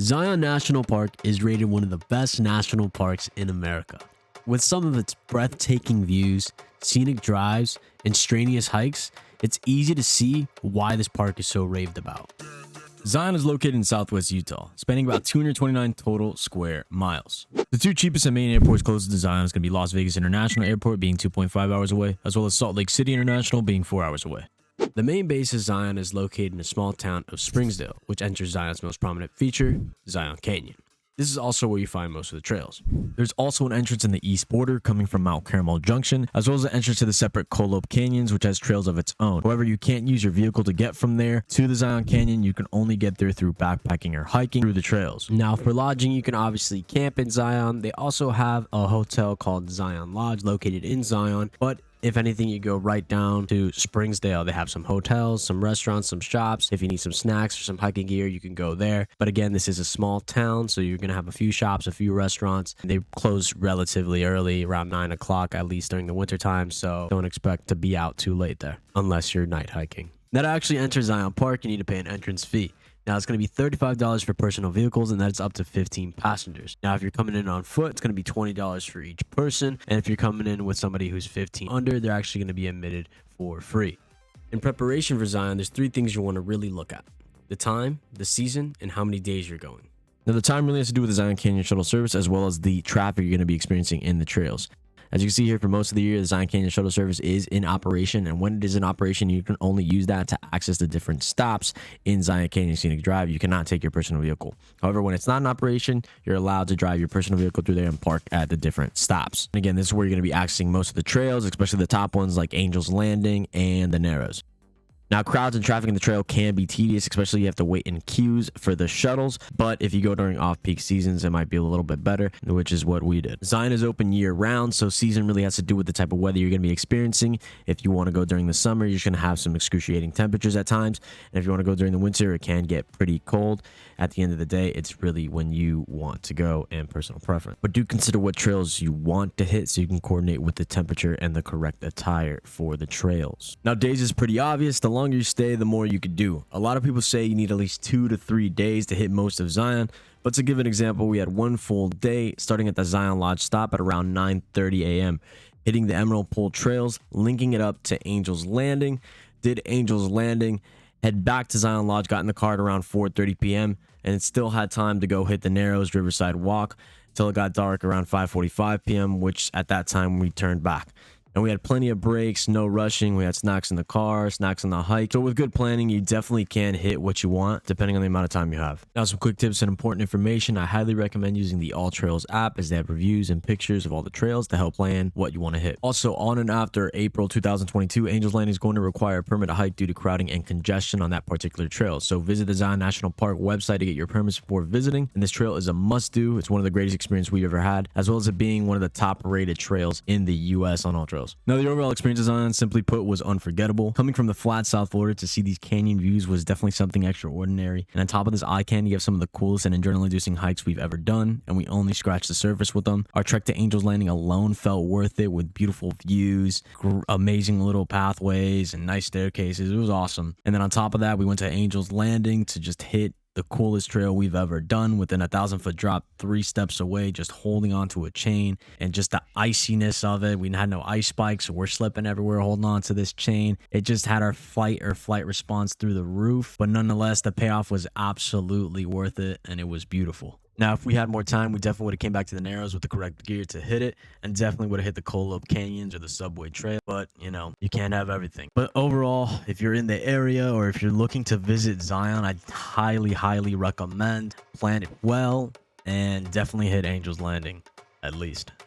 Zion National Park is rated one of the best national parks in America. With some of its breathtaking views, scenic drives, and strenuous hikes, it's easy to see why this park is so raved about. Zion is located in southwest Utah, spanning about 229 total square miles. The two cheapest and main airports closest to Zion is going to be Las Vegas International Airport, being 2.5 hours away, as well as Salt Lake City International, being 4 hours away. The main base of Zion is located in a small town of Springsdale, which enters Zion's most prominent feature, Zion Canyon. This is also where you find most of the trails. There's also an entrance in the east border coming from Mount Carmel Junction, as well as an entrance to the separate Colope Canyons, which has trails of its own. However, you can't use your vehicle to get from there to the Zion Canyon. You can only get there through backpacking or hiking through the trails. Now, for lodging, you can obviously camp in Zion. They also have a hotel called Zion Lodge located in Zion, but if anything, you go right down to Springsdale. They have some hotels, some restaurants, some shops. If you need some snacks or some hiking gear, you can go there. But again, this is a small town, so you're going to have a few shops, a few restaurants. They close relatively early, around 9 o'clock, at least during the winter time. So don't expect to be out too late there, unless you're night hiking. Now, to actually enter Zion Park, you need to pay an entrance fee. Now, it's going to be $35 for personal vehicles, and that's up to 15 passengers. Now, if you're coming in on foot, it's going to be $20 for each person. And if you're coming in with somebody who's 15 under, they're actually going to be admitted for free. In preparation for Zion, there's 3 things you want to really look at: the time, the season, and how many days you're going. Now, the time really has to do with the Zion Canyon shuttle service, as well as the traffic you're going to be experiencing in the trails. As you can see here, for most of the year, the Zion Canyon shuttle service is in operation, and when it is in operation, you can only use that to access the different stops in Zion Canyon Scenic Drive. You cannot take your personal vehicle. However, when it's not in operation, you're allowed to drive your personal vehicle through there and park at the different stops. And again, this is where you're going to be accessing most of the trails, especially the top ones like Angel's Landing and the Narrows. Now, crowds and traffic in the trail can be tedious, especially you have to wait in queues for the shuttles. But if you go during off-peak seasons, it might be a little bit better, which is what we did. Zion is open year-round, so season really has to do with the type of weather you're going to be experiencing. If you want to go during the summer, you're going to have some excruciating temperatures at times. And if you want to go during the winter, it can get pretty cold. At the end of the day, it's really when you want to go and personal preference. But do consider what trails you want to hit so you can coordinate with the temperature and the correct attire for the trails. Now, days is pretty obvious. The longer you stay, the more you could do. A lot of people say you need at least 2 to 3 days to hit most of Zion. But to give an example, we had 1 full day starting at the Zion Lodge stop at around 9:30 a.m., hitting the Emerald Pool trails, linking it up to Angel's Landing, did Angel's Landing, head back to Zion Lodge, got in the car at around 4:30 p.m., and still had time to go hit the Narrows Riverside Walk until it got dark around 5:45 p.m., which at that time we turned back. And we had plenty of breaks, no rushing. We had snacks in the car, snacks on the hike. So with good planning, you definitely can hit what you want, depending on the amount of time you have. Now, some quick tips and important information. I highly recommend using the All Trails app, as they have reviews and pictures of all the trails to help plan what you want to hit. Also, on and after April 2022, Angel's Landing is going to require a permit to hike due to crowding and congestion on that particular trail. So visit the Zion National Park website to get your permits before visiting. And this trail is a must-do. It's one of the greatest experiences we've ever had, as well as it being one of the top-rated trails in the U.S. on All Trails. Now, the overall experience of Zion, simply put, was unforgettable. Coming from the flat South Florida to see these canyon views was definitely something extraordinary. And on top of this eye candy, you have some of the coolest and adrenaline-inducing hikes we've ever done, and we only scratched the surface with them. Our trek to Angel's Landing alone felt worth it, with beautiful views, amazing little pathways, and nice staircases. It was awesome. And then on top of that, we went to Angel's Landing to just hit the coolest trail we've ever done, within a 1,000-foot drop, 3 steps away, just holding onto a chain, and just the iciness of it. We had no ice spikes, so we're slipping everywhere holding on to this chain. It just had our fight or flight response through the roof, but nonetheless, the payoff was absolutely worth it, and it was beautiful. Now, if we had more time, we definitely would have came back to the Narrows with the correct gear to hit it, and definitely would have hit the Colope Canyons or the Subway Trail, but, you know, you can't have everything. But overall, if you're in the area or if you're looking to visit Zion, I highly, highly recommend plan it well and definitely hit Angel's Landing, at least.